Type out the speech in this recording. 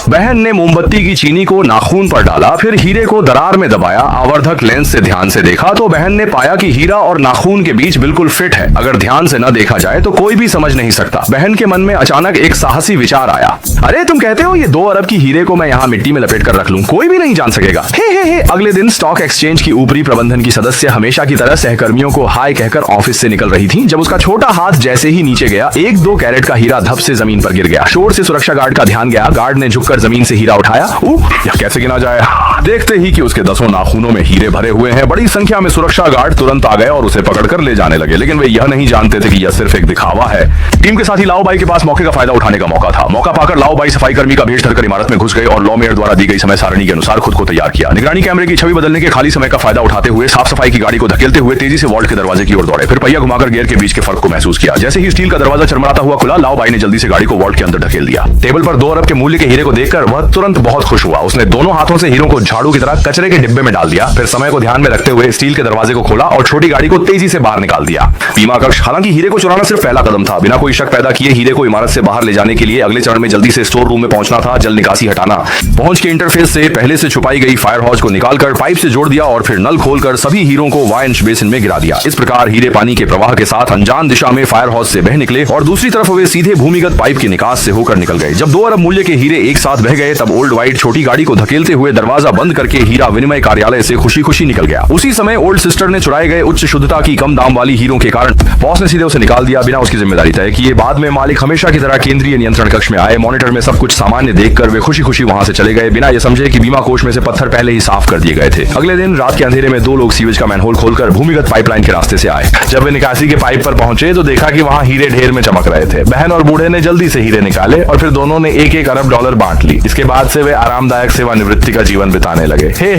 बहन ने मोमबत्ती की चीनी को नाखून पर डाला, फिर हीरे को दरार में दबाया। आवर्धक लेंस से ध्यान से देखा तो बहन ने पाया कि हीरा और नाखून के बीच बिल्कुल फिट है। अगर ध्यान से न देखा जाए तो कोई भी समझ नहीं सकता। बहन के मन में अचानक एक साहसी विचार आया, अरे तुम कहते हो ये 2 अरब की हीरे को मैं यहाँ मिट्टी में लपेट कर रख लूं, कोई भी नहीं जान सकेगा। हे। अगले दिन स्टॉक एक्सचेंज की ऊपरी प्रबंधन की सदस्य हमेशा की तरह सहकर्मियों को हाय कहकर ऑफिस से निकल रही थी। जब उसका छोटा हाथ जैसे ही नीचे गया, 1-2 कैरेट का हीरा धप से जमीन पर गिर गया। शोर से सुरक्षा गार्ड का ध्यान गया। गार्ड ने झुककर जमीन से हीरा उठाया। यह कैसे गिना जाए? देखते ही कि उसके 10 नाखूनों में हीरे भरे हुए हैं। बड़ी संख्या में सुरक्षा गार्ड तुरंत आ गए और उसे पकड़कर ले जाने लगे, लेकिन वे यह नहीं जानते थे कि यह सिर्फ एक दिखावा है। टीम के साथी लाओ बाई के पास मौके का फायदा उठाने का मौका था। मौका पाकर लाओ बाई सफाई कर्मी का भेष धरकर इमारत में घुस गए और लॉमेयर द्वारा दी गई समय सारणी के अनुसार खुद को तैयार किया। निगरानी कैमरे की छवि बदलने के खाली समय का फायदा उठाते हुए साफ सफाई की गाड़ी को धकेलते हुए तेजी से वॉल्ट के दरवाजे की ओर दौड़े। फिर पहिया घुमाकर गियर के बीच के फर्क को महसूस किया। जैसे ही स्टील का दरवाजा चरमराता हुआ खुला, लाओ बाई ने जल्दी से गाड़ी को वॉल्ट के अंदर ढकेल दिया। टेबल पर 2 अरब के मूल्य के हीरे को देखकर वह तुरंत बहुत खुश हुआ। उसने दोनों हाथों से हीरों को झाड़ू की तरह कचरे के डिब्बे में डाल दिया। फिर समय को ध्यान में रखते हुए स्टील के दरवाजे को खोला और छोटी गाड़ी को तेजी से बाहर निकाल दिया। बीमा कक्ष। हालांकि हीरे को चुराना सिर्फ पहला कदम था। बिना कोई शक पैदा किए हीरे को इमारत से बाहर ले जाने के लिए अगले चरण में जल्दी से स्टोर रूम में पहुंचना था। जल निकासी हटाना। पहुंच के इंटरफेस से पहले से छुपाई गई फायर हॉज को निकालकर पाइप से जोड़ दिया और फिर नल खोलकर सभी हीरों को वाइंच बेसिन में गिरा दिया। इस प्रकार हीरे पानी के प्रवाह के साथ अनजान दिशा में फायर हॉज से बह निकले और दूसरी तरफ वे सीधे भूमिगत पाइप की निकास से होकर निकल गए। जब 2 अरब मूल्य के हीरे एक साथ बह गए, तब ओल्ड वाइट छोटी गाड़ी को धकेलते हुए दरवाजा बंद करके हीरा विनिमय कार्यालय से खुशी खुशी निकल गया। उसी समय ओल्ड सिस्टर ने चुराए गए उच्च शुद्धता की कम दाम वाली हीरों के कारण बॉस ने सीधे उसे निकाल दिया, बिना उसकी जिम्मेदारी तय किए। बाद में मालिक हमेशा की तरह केंद्रीय नियंत्रण कक्ष में आए। मॉनिटर में सब कुछ सामान्य देखकर वे खुशी खुशी वहां से चले गए, बिना यह समझे कि बीमा कोष में से पत्थर पहले ही साफ कर दिए गए थे। अगले दिन रात के अंधेरे में 2 लोग सीवेज का मैनहोल खोलकर भूमिगत पाइपलाइन के रास्ते से आए। जब वे निकासी के पाइप पर पहुंचे तो देखा कि वहां हीरे ढेर में चमक रहे थे। बहन और बूढ़े ने जल्दी से हीरे निकाले और फिर दोनों ने 1-1 अरब डॉलर बांट ली। इसके बाद से वे आरामदायक सेवानिवृत्ति का जीवन बिताने लगे। हे